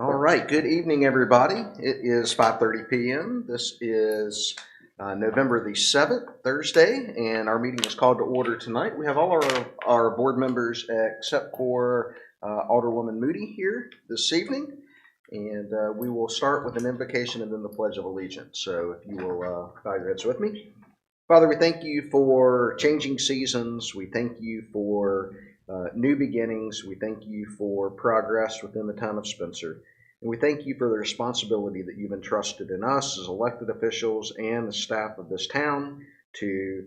All right, good evening, everybody. It is 5:30 p.m. This is November the 7th, Thursday, and our meeting is called to order tonight. We have all our board members except for Alderwoman Moody here this evening, and we will start with an invocation and then the Pledge of Allegiance. So if you will bow your heads with me. Father, we thank you for changing seasons. We thank you for new beginnings. We thank you for progress within the town of Spencer. And we thank you for the responsibility that you've entrusted in us as elected officials and the staff of this town to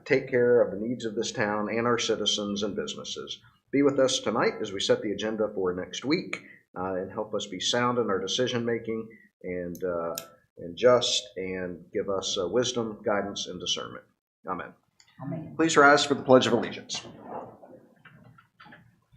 take care of the needs of this town and our citizens and businesses. Be with us tonight as we set the agenda for next week and help us be sound in our decision making and just, and give us wisdom, guidance, and discernment. Amen. Amen. Please rise for the Pledge of Allegiance.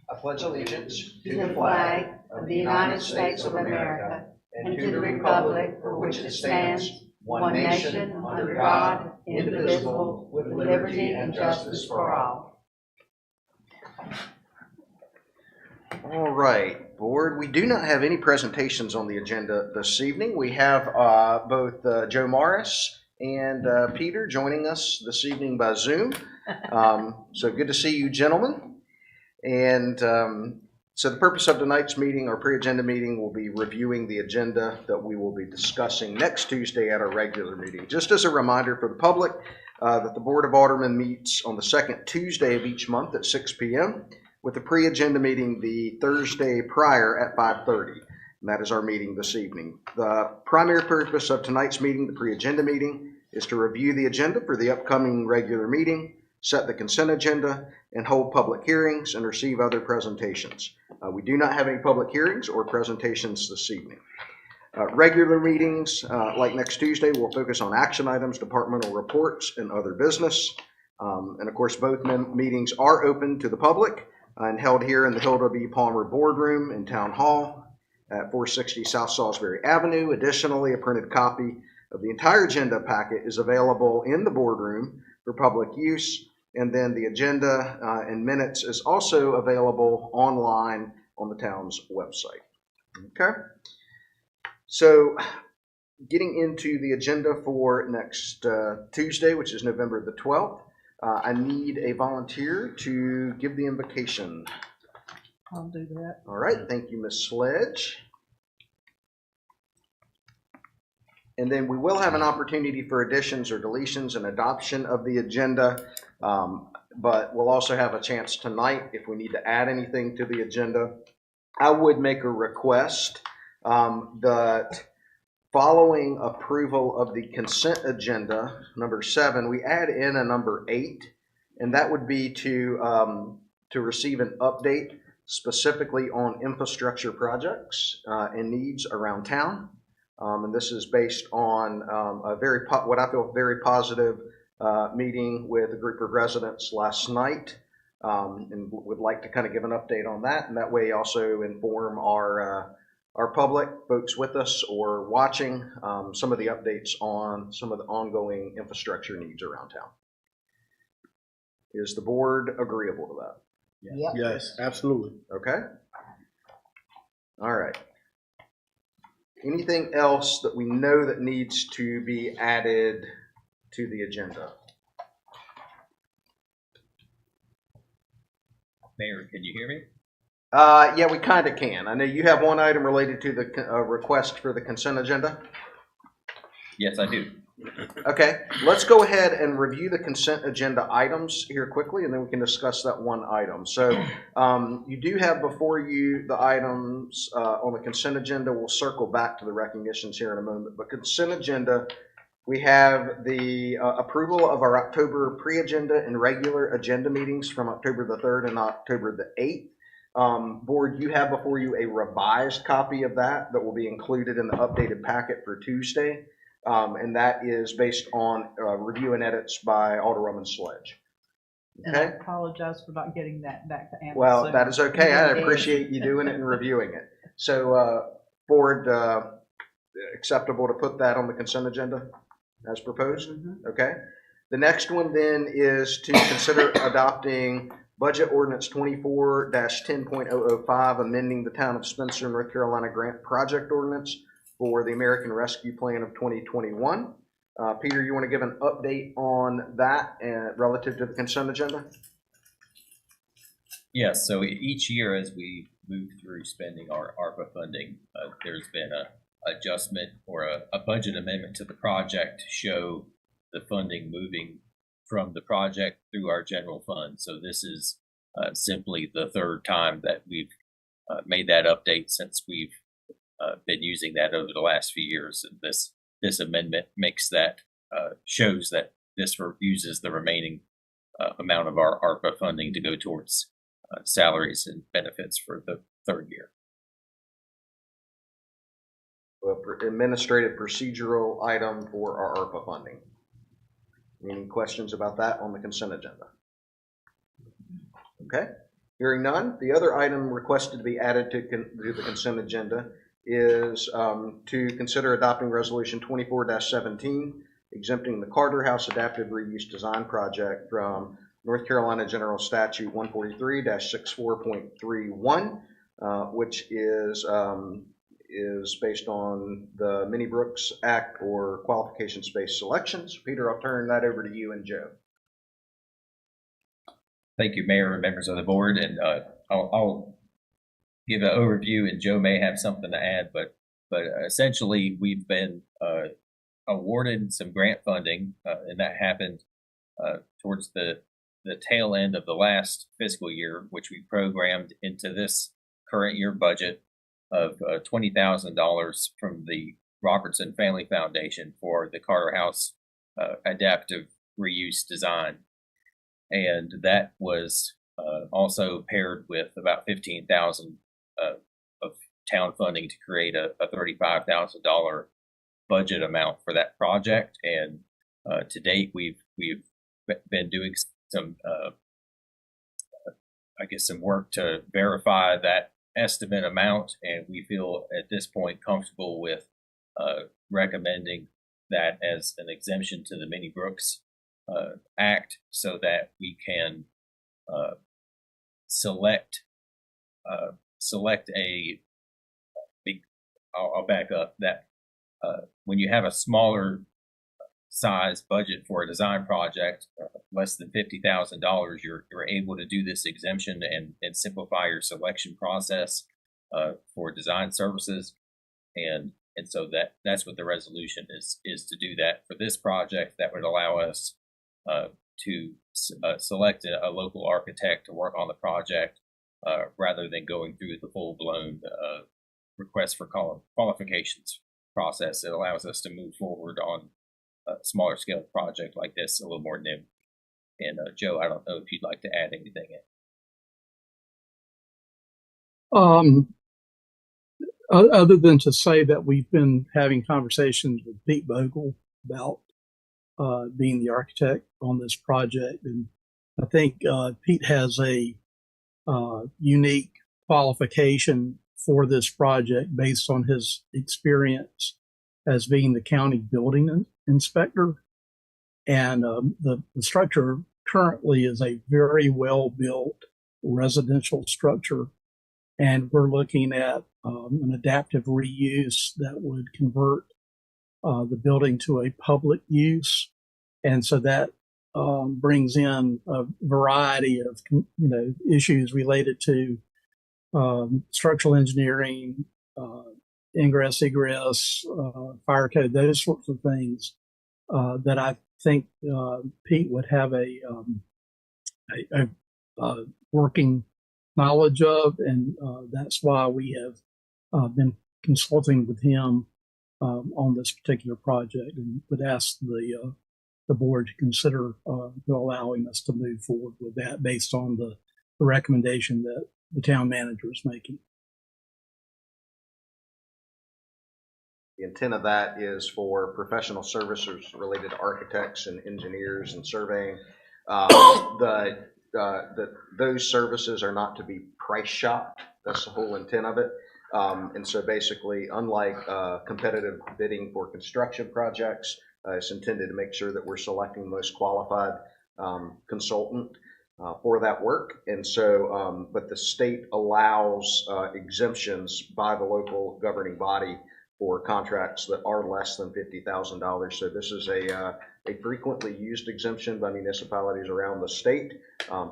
I pledge allegiance To the flag of the United States of America and to the republic for which it stands, one nation, under God, indivisible, with liberty and justice for all. All right, board. We do not have any presentations on the agenda this evening. We have both Joe Morris and Peter joining us this evening by Zoom. So good to see you, gentlemen. And so the purpose of tonight's meeting, our pre-agenda meeting, will be reviewing the agenda that we will be discussing next Tuesday at our regular meeting. Just as a reminder for the public that the Board of Aldermen meets on the second Tuesday of each month at 6 p.m. with the pre-agenda meeting the Thursday prior at 5:30. And that is our meeting this evening. The primary purpose of tonight's meeting, the pre-agenda meeting, is to review the agenda for the upcoming regular meeting, set the consent agenda, and hold public hearings and receive other presentations. We do not have any public hearings or presentations this evening. Regular meetings, like next Tuesday, will focus on action items, departmental reports, and other business. And of course, both meetings are open to the public and held here in the Hilda B. Palmer Boardroom in Town Hall at 460 South Salisbury Avenue. Additionally, a printed copy of the entire agenda packet is available in the boardroom for public use. And then the agenda and minutes is also available online on the town's website. Okay. So getting into the agenda for next Tuesday, which is November the 12th, I need a volunteer to give the invocation. I'll do that. All right. Thank you, Ms. Sledge. And then we will have an opportunity for additions or deletions and adoption of the agenda, but we'll also have a chance tonight if we need to add anything to the agenda. I would make a request that following approval of the consent agenda, number 7, we add in a number 8, and that would be to receive an update specifically on infrastructure projects and needs around town. And this is based on what I feel very positive meeting with a group of residents last night, and would like to kind of give an update on that, and that way also inform our public, folks with us or watching, some of the updates on some of the ongoing infrastructure needs around town. Is the board agreeable to that? Yep. Yes, absolutely. Okay. All right. Anything else that we know that needs to be added to the agenda? Mayor, can you hear me? Yeah, we kind of can. I know you have one item related to the request for the consent agenda. Yes, I do. Okay, let's go ahead and review the consent agenda items here quickly, and then we can discuss that one item. So you do have before you the items on the consent agenda. We'll circle back to the recognitions here in a moment. But consent agenda, we have the approval of our October pre-agenda and regular agenda meetings from October the 3rd and October the 8th. Board, you have before you a revised copy of that will be included in the updated packet for Tuesday. And that is based on review and edits by Alderwoman Sledge. Okay. And I apologize for not getting that back to Anna. Well, that is okay. I appreciate you doing it and reviewing it. So, board, acceptable to put that on the consent agenda as proposed? Mm-hmm. Okay. The next one then is to consider adopting Budget Ordinance 24-10.005, amending the Town of Spencer, North Carolina Grant Project Ordinance for the American Rescue Plan of 2021. Peter, you want to give an update on that relative to the consent agenda? Yes, so each year as we move through spending our ARPA funding, there's been a adjustment or a budget amendment to the project to show the funding moving from the project through our general fund. So this is simply the third time that we've made that update since we've been using that over the last few years. And this amendment makes that shows that this uses the remaining amount of our ARPA funding to go towards salaries and benefits for the third year. Administrative procedural item for our ARPA funding. Any questions about that on the consent agenda? Okay, hearing none. The other item requested to be added to the consent agenda is to consider adopting Resolution 24-17, exempting the Carter House Adaptive Reuse Design Project from North Carolina General Statute 143-64.31, which is based on the Minnie Brooks Act or qualifications-based selections. Peter, I'll turn that over to you and Joe. Thank you, Mayor and members of the board. And I'll give an overview, and Joe may have something to add. But essentially, we've been awarded some grant funding, and that happened towards the tail end of the last fiscal year, which we programmed into this current year budget of $20,000 from the Robertson Family Foundation for the Carter House Adaptive Reuse Design. And that was also paired with about $15,000 of town funding to create a $35,000 budget amount for that project. And to date, we've been doing some, some work to verify that estimate amount, and we feel at this point comfortable with recommending that as an exemption to the Minnie Brooks Act, so that we can select a big. I'll back up that when you have a smaller size budget for a design project, less than $50,000, you're able to do this exemption and simplify your selection process for design services, and so that's what the resolution is to do that for this project. That would allow us to select a local architect to work on the project rather than going through the full-blown request for qualifications process. It allows us to move forward on a smaller scale project like this a little more nimble. And Joe, I don't know if you'd like to add anything in. Other than to say that we've been having conversations with Pete Bogle about being the architect on this project, and I think Pete has a unique qualification for this project based on his experience as being the county building inspector. And the structure currently is a very well-built residential structure. And we're looking at an adaptive reuse that would convert the building to a public use. And so that brings in a variety of issues related to structural engineering, ingress, egress, fire code, those sorts of things that I think Pete would have a working knowledge of, and that's why we have been consulting with him on this particular project, and would ask the board to consider allowing us to move forward with that based on the recommendation that the town manager is making. The intent of that is for professional services related to architects and engineers and surveying. Those services are not to be price shopped. That's the whole intent of it. And so basically, unlike competitive bidding for construction projects, it's intended to make sure that we're selecting the most qualified consultant. for that work. And so, but the state allows exemptions by the local governing body for contracts that are less than $50,000. So this is a frequently used exemption by municipalities around the state,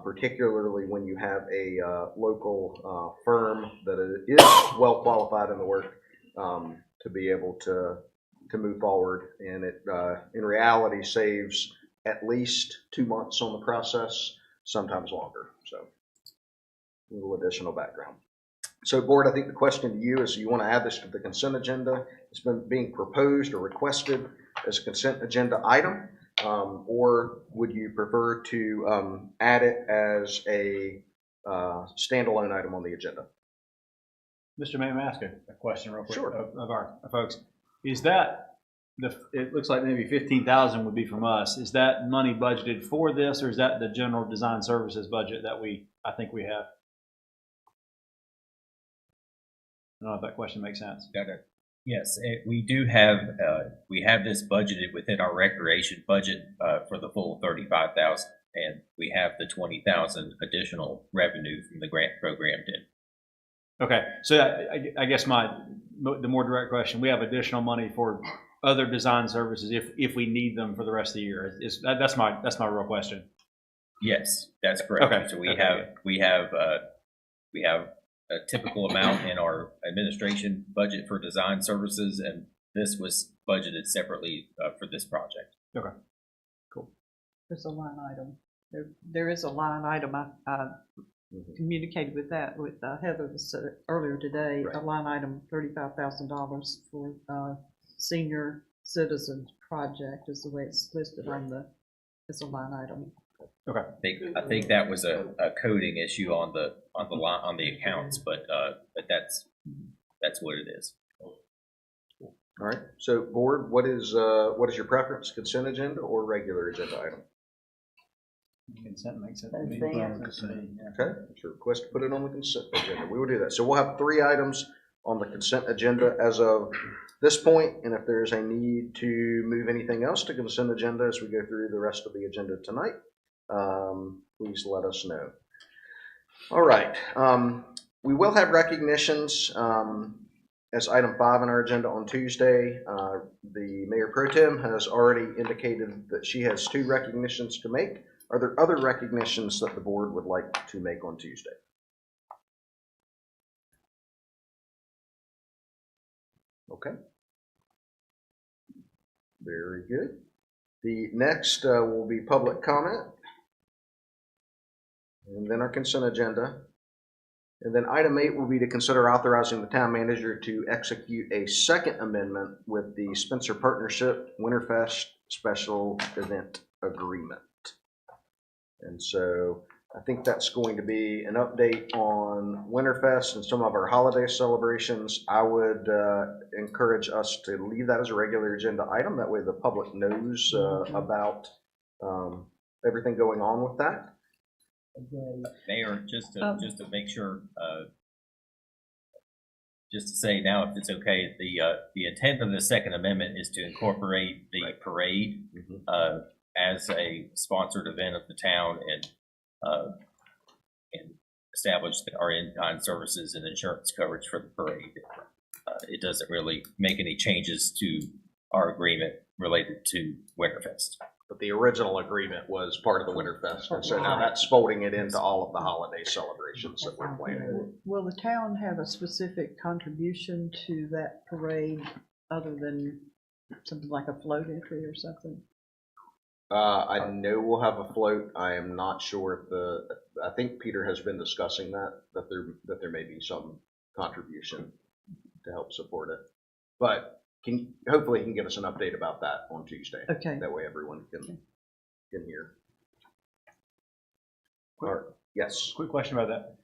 particularly when you have a local firm that is well qualified in the work to be able to move forward. And it, in reality, saves at least 2 months on the process, sometimes longer. So a little additional background. So board, I think the question to you is, you want to add this to the consent agenda? It's been being proposed or requested as a consent agenda item, or would you prefer to add it as a standalone item on the agenda? Mr. Mayor, may I ask a question real quick? Sure. Of our folks? Is that, it looks like maybe 15,000 would be from us. Is that money budgeted for this, or is that the general design services budget that I think we have? I don't know if that question makes sense. Yes, we do have, we have this budgeted within our recreation budget for the full 35,000, and we have the 20,000 additional revenue from the grant program in. Okay, so I guess the more direct question, we have additional money for other design services if we need them for the rest of the year. That's my real question. Yes, that's correct. Okay. So we have a typical amount in our administration budget for design services, and this was budgeted separately for this project. Okay, cool. There's a line item. There is a line item. I communicated with Heather earlier today. Right. A line item, $35,000 for senior citizens project is the way it's listed on it's a line item. Okay. I think that was a coding issue on the accounts, but that's what it is. All right. So board, what is your preference? Consent agenda or regular agenda item? Consent makes sense. Okay. It's a request to put it on the consent agenda. We will do that. So we'll have 3 items on the consent agenda as of this point, and if there is a need to move anything else to consent agenda as we go through the rest of the agenda tonight, please let us know. All right. We will have recognitions as item 5 on our agenda on Tuesday. The Mayor Pro Tem has already indicated that she has 2 recognitions to make. Are there other recognitions that the board would like to make on Tuesday? Okay. Very good. The next will be public comment, and then our consent agenda. And then item 8 will be to consider authorizing the town manager to execute a second amendment with the Spencer Partnership Winterfest Special Event Agreement. And so I think that's going to be an update on Winterfest and some of our holiday celebrations. I would encourage us to leave that as a regular agenda item. That way the public knows about everything going on with that. Mayor, just to make sure, just to say now, if it's okay, the intent of the Second Amendment is to incorporate the parade as a sponsored event of the town, and establish our in-kind services and insurance coverage for the parade. It doesn't really make any changes to our agreement related to Winterfest. But the original agreement was part of the Winterfest, and so now that's folding it into all of the holiday celebrations that we're planning. Will the town have a specific contribution to that parade other than something like a float entry or something? I know we'll have a float. I am not sure if I think Peter has been discussing that there may be some contribution to help support it. But hopefully he can give us an update about that on Tuesday. Okay. That way everyone can hear. All right. Yes. Quick question about that.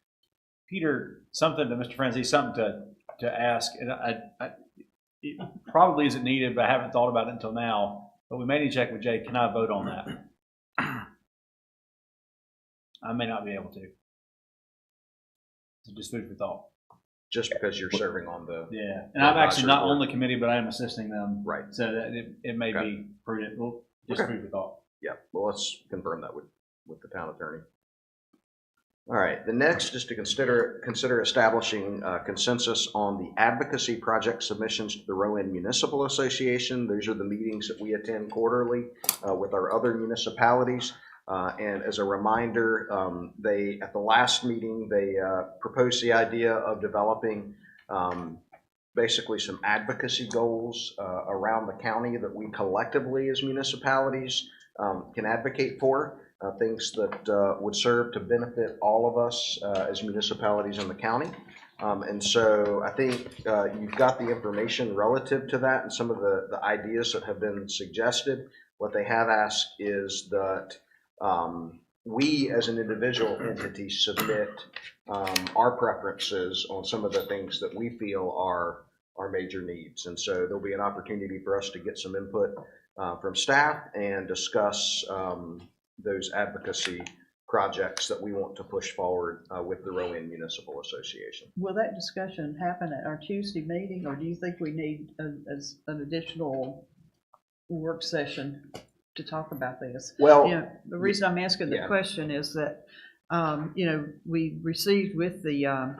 Peter, something to Mr. Frenzy, something to ask, and it probably isn't needed, but I haven't thought about it until now. But we may need to check with Jay. Can I vote on that? I may not be able to. So just food for thought. Just because you're serving on the and I'm actually not on the committee, but I am assisting them. Right. So that it may be prudent. Well, just food for thought. Yeah. Well, let's confirm that with the town attorney. All right, the next is to consider establishing consensus on the advocacy project submissions to the Rowan Municipal Association. Those are the meetings that we attend quarterly with our other municipalities. And as a reminder, at the last meeting, they proposed the idea of developing basically some advocacy goals around the county that we collectively as municipalities can advocate for. Things that would serve to benefit all of us as municipalities in the county. And so I think you've got the information relative to that and some of the ideas that have been suggested. What they have asked is that we as an individual entity submit our preferences on some of the things that we feel are our major needs. And so there'll be an opportunity for us to get some input from staff and discuss those advocacy projects that we want to push forward with the Rowan Municipal Association. Will that discussion happen at our Tuesday meeting, or do you think we need an additional work session to talk about this? Well, the reason I'm asking the question is that we received with the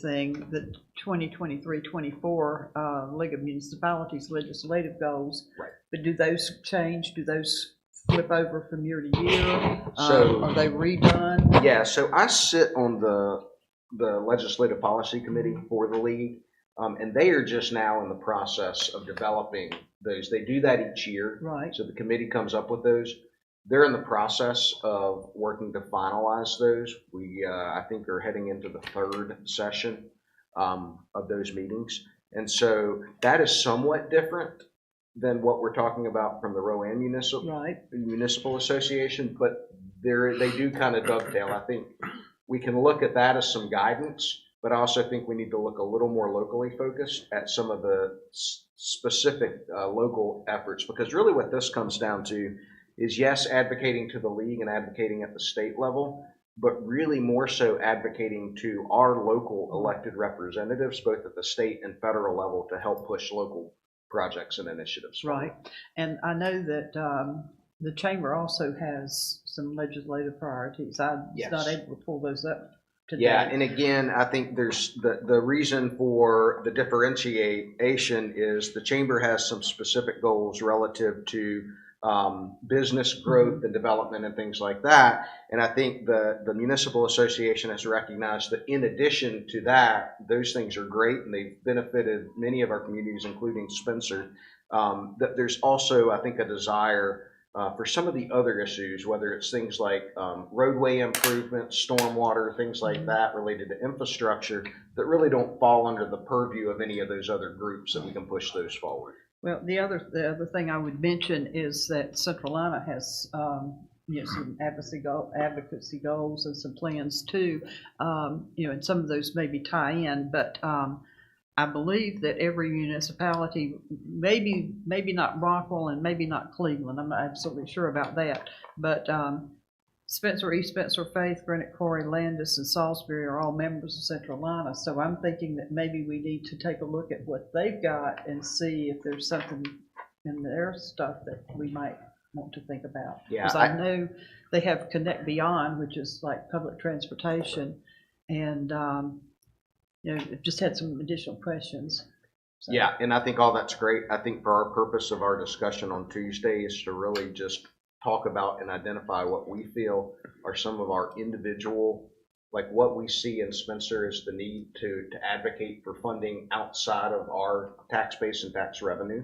thing the 2023-24 League of Municipalities legislative goals. Right. But do those change? Do those flip over from year to year? So are they redone? Yeah. So I sit on the legislative policy committee for the league, and they are just now in the process of developing those. They do that each year. Right. So the committee comes up with those. They're in the process of working to finalize those. We, I think, are heading into the third session of those meetings. And so that is somewhat different than what we're talking about from the Rowan Municipal Association, but they do kind of dovetail. I think we can look at that as some guidance, but I also think we need to look a little more locally focused at some of the specific local efforts, because really what this comes down to is, yes, advocating to the league and advocating at the state level, but really more so advocating to our local elected representatives, both at the state and federal level, to help push local projects and initiatives. Right. And I know that the chamber also has some legislative priorities. I was not able to pull those up today. Yeah, and again, I think there's the reason for the differentiation is the chamber has some specific goals relative to business growth and development and things like that. And I think the Municipal Association has recognized that in addition to that, those things are great and they've benefited many of our communities, including Spencer, that there's also, I think, a desire for some of the other issues, whether it's things like roadway improvements, stormwater, things like that related to infrastructure, that really don't fall under the purview of any of those other groups, that we can push those forward. Well, the other thing I would mention is that Central Lina has some advocacy goals and some plans too. And some of those maybe tie in, but I believe that every municipality, maybe not Rockwell and maybe not Cleveland, I'm not absolutely sure about that, but Spencer, East Spencer, Faith, Granite Quarry, Landis, and Salisbury are all members of Central Lina. So I'm thinking that maybe we need to take a look at what they've got and see if there's something in their stuff that we might want to think about. Yeah, because I know they have Connect Beyond, which is like public transportation, and just had some additional questions. So. Yeah, and I think all that's great. I think for our purpose of our discussion on Tuesday is to really just talk about and identify what we feel are some of our individual, like what we see in Spencer is the need to advocate for funding outside of our tax base and tax revenue,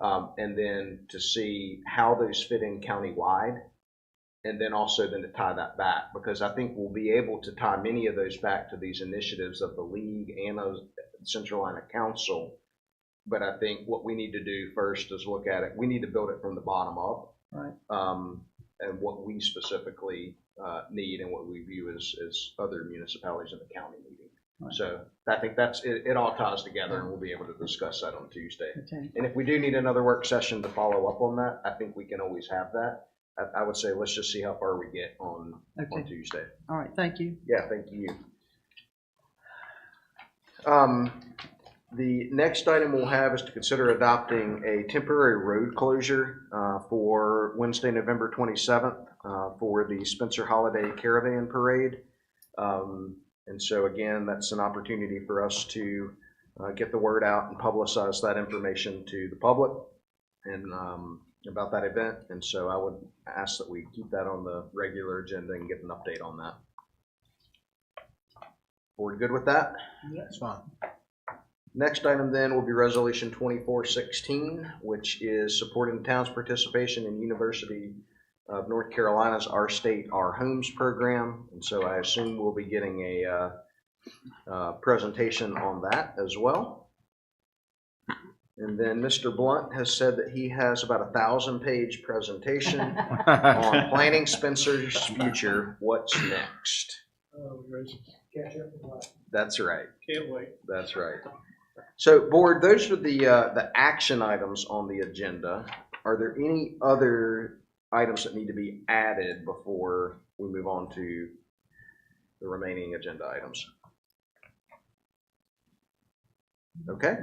and then to see how those fit in countywide, and then also then to tie that back, because I think we'll be able to tie many of those back to these initiatives of the league and of Central Lina Council. But I think what we need to do first is look at it. We need to build it from the bottom up. Right. And what we specifically need and what we view as other municipalities in the county needing. Right. So I think that's it. It all ties together, and we'll be able to discuss that on Tuesday. Okay. And if we do need another work session to follow up on that, I think we can always have that. I would say let's just see how far we get on Tuesday. All right. Thank you. Yeah. Thank you. The next item we'll have is to consider adopting a temporary road closure for Wednesday, November 27th for the Spencer Holiday Caravan Parade. And so again, that's an opportunity for us to get the word out and publicize that information to the public and about that event. And so I would ask that we keep that on the regular agenda and get an update on that. Board good with that? That's fine. Next item then will be Resolution 2416, which is supporting the town's participation in University of North Carolina's Our State, Our Homes program. And so I assume we'll be getting a presentation on that as well. And then Mr. Blunt has said that he has about a 1,000-page presentation on planning Spencer's future. What's next? Oh, catch up with life. That's right. Can't wait. That's right. So, board, those are the action items on the agenda. Are there any other items that need to be added before we move on to the remaining agenda items? Okay.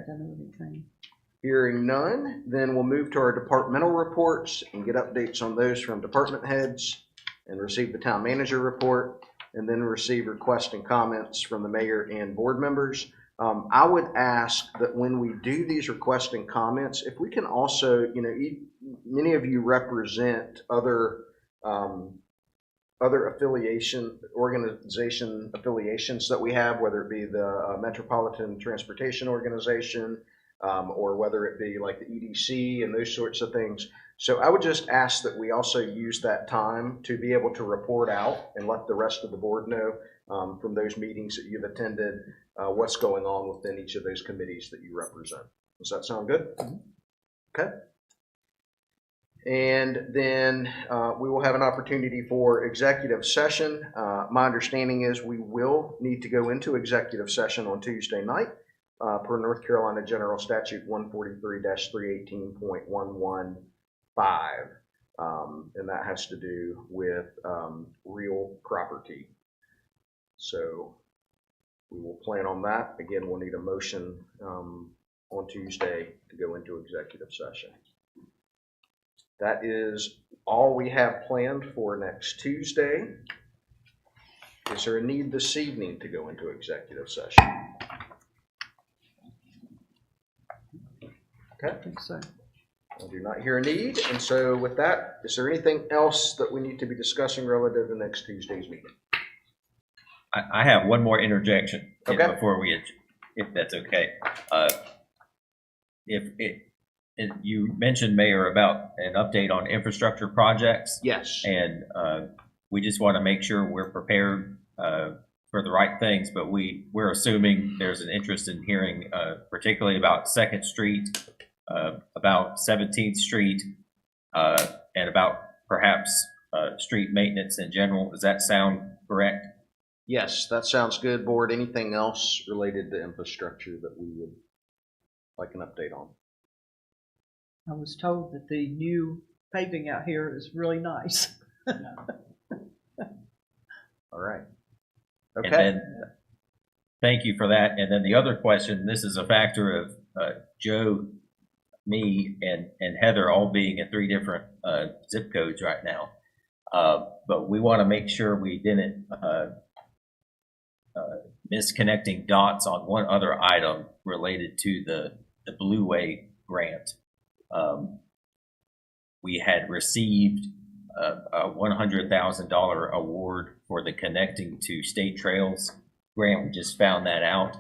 Hearing none, then we'll move to our departmental reports and get updates on those from department heads and receive the town manager report and then receive requests and comments from the mayor and board members. I would ask that when we do these requests and comments, if we can also, many of you represent other organization affiliations that we have, whether it be the Metropolitan Transportation Organization, or whether it be like the EDC and those sorts of things. So I would just ask that we also use that time to be able to report out and let the rest of the board know from those meetings that you've attended what's going on within each of those committees that you represent. Does that sound good? Okay. And then we will have an opportunity for executive session. My understanding is we will need to go into executive session on Tuesday night per North Carolina General Statute 143-318.115. And that has to do with real property. So we will plan on that. Again, we'll need a motion on Tuesday to go into executive session. That is all we have planned for next Tuesday. Is there a need this evening to go into executive session? Okay. I think so. I do not hear a need. And so with that, is there anything else that we need to be discussing relative to next Tuesday's meeting? I have one more interjection Okay. before we, if that's okay. You mentioned, Mayor, about an update on infrastructure projects. Yes. And we just want to make sure we're prepared for the right things, but we're assuming there's an interest in hearing particularly about 2nd Street, about 17th Street, and about perhaps street maintenance in general. Does that sound correct? Yes, that sounds good, board. Anything else related to infrastructure that we would like an update on? I was told that the new paving out here is really nice. All right. And Okay. then, thank you for that. And then the other question, this is a factor of Joe, me, and Heather all being in 3 different zip codes right now. But we want to make sure we didn't misconnecting dots on one other item related to the Blue Way grant. We had received a $100,000 award for the Connecting to State Trails grant. We just found that out.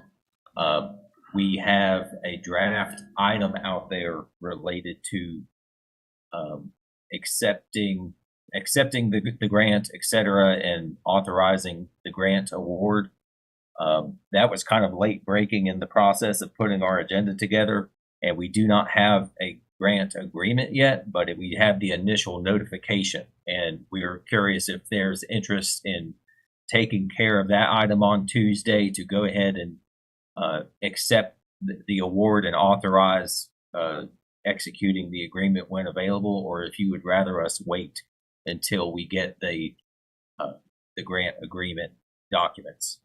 We have a draft item out there related to accepting the grant, et cetera, and authorizing the grant award. That was kind of late breaking in the process of putting our agenda together, and we do not have a grant agreement yet, but we have the initial notification, and we are curious if there's interest in taking care of that item on Tuesday to go ahead and accept the award and authorize executing the agreement when available, or if you would rather us wait until we get the grant agreement documents.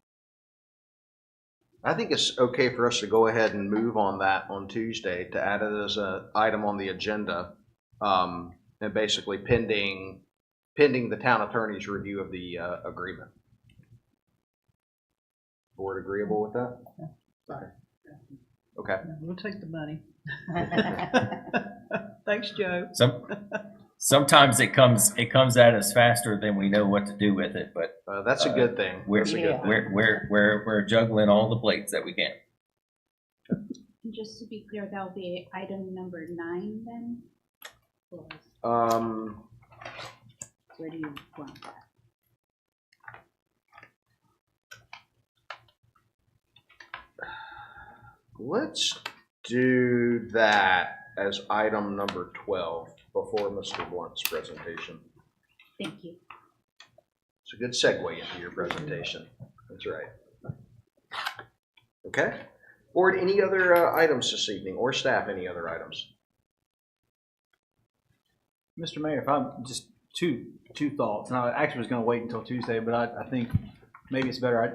I think it's okay for us to go ahead and move on that on Tuesday to add it as an item on the agenda, and basically pending the town attorney's review of the agreement. Board agreeable with that? Okay. We'll take the money. Thanks, Joe. Sometimes it comes at us faster than we know what to do with it, but That's a good thing. we're, That's a good thing. we're juggling all the plates that we can. And just to be clear, that will be item number 9 then? Or where do you want that? Let's do that as item number 12 before Mr. Blunt's presentation. Thank you. It's a good segue into your presentation. That's right. Okay. Board, any other items this evening, or staff, any other items? Mr. Mayor, if I'm just two thoughts, and I actually was going to wait until Tuesday, but I think maybe it's better I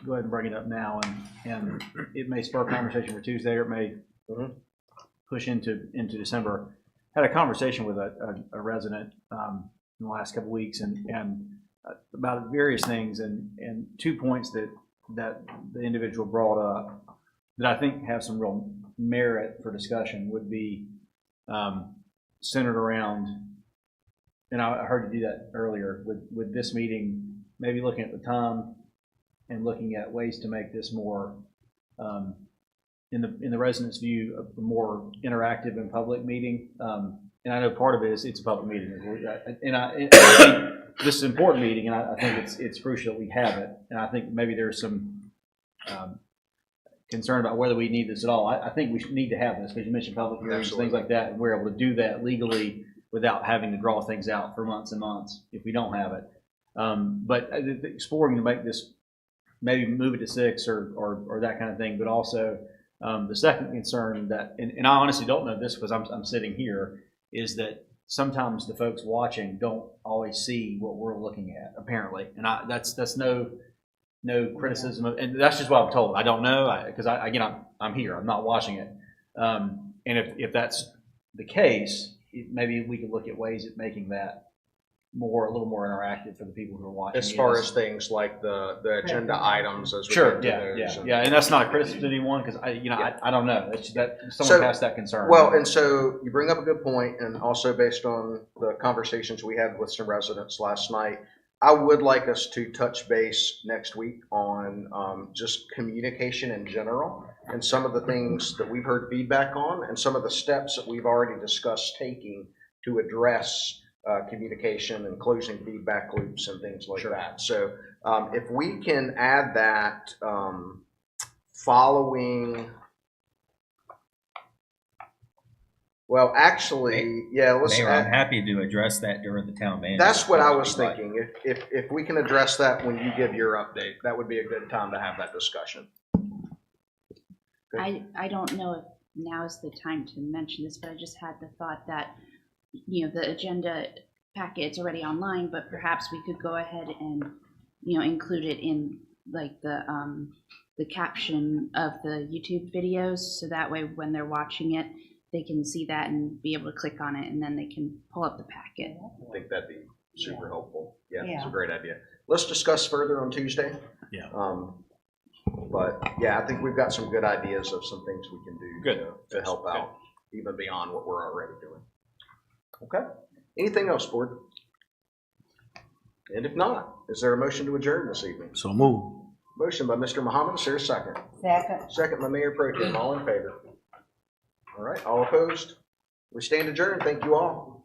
go ahead and bring it up now, and it may spur conversation for Tuesday, or it may push into December. Had a conversation with a resident in the last couple of weeks, and about various things, and 2 points that the individual brought up that I think have some real merit for discussion would be centered around, and I heard you do that earlier with this meeting, maybe looking at the time and looking at ways to make this more, in the residents' view, a more interactive and public meeting. And I know part of it is it's a public meeting, and I think this is an important meeting, and I think it's crucial that we have it. And I think maybe there's some concern about whether we need this at all. I think we need to have this because you mentioned public hearings, things like that, and we're able to do that legally without having to draw things out for months and months if we don't have it. But exploring to make this, maybe move it to 6 or that kind of thing, but also the second concern that, and I honestly don't know this because I'm sitting here, is that sometimes the folks watching don't always see what we're looking at, apparently, and that's no criticism of, and that's just what I'm told. I don't know because I'm here. I'm not watching it, and if that's the case, maybe we could look at ways of making that a little more interactive for the people who are watching. As far as things like the agenda items, as we sure, get to those. yeah, and that's not a criticism to anyone because I don't know. It's that someone has that concern. Well, and so you bring up a good point, and also based on the conversations we had with some residents last night, I would like us to touch base next week on just communication in general and some of the things that we've heard feedback on and some of the steps that we've already discussed taking to address communication and closing feedback loops and things like that. So if we can add that following, well, actually, yeah, let's. Mayor, I'm happy to address that during the town manager. That's what I was thinking. If we can address that when you give your update, that would be a good time to have that discussion. I don't know if now is the time to mention this, but I just had the thought that, the agenda packet's already online, but perhaps we could go ahead and, include it in like the caption of the YouTube videos. So that way when they're watching it, they can see that and be able to click on it, and then they can pull up the packet. I think that'd be super helpful. Yeah, it's a great idea. Let's discuss further on Tuesday. Yeah. But yeah, I think we've got some good ideas of some things we can do to help out, even beyond what we're already doing. Okay. Anything else, board? And if not, is there a motion to adjourn this evening? So move. Motion by Mr. Muhammad. Is there a second? Second. Second by Mayor Pro Tem. All in favor? All right. All opposed? We stand adjourned. Thank you all.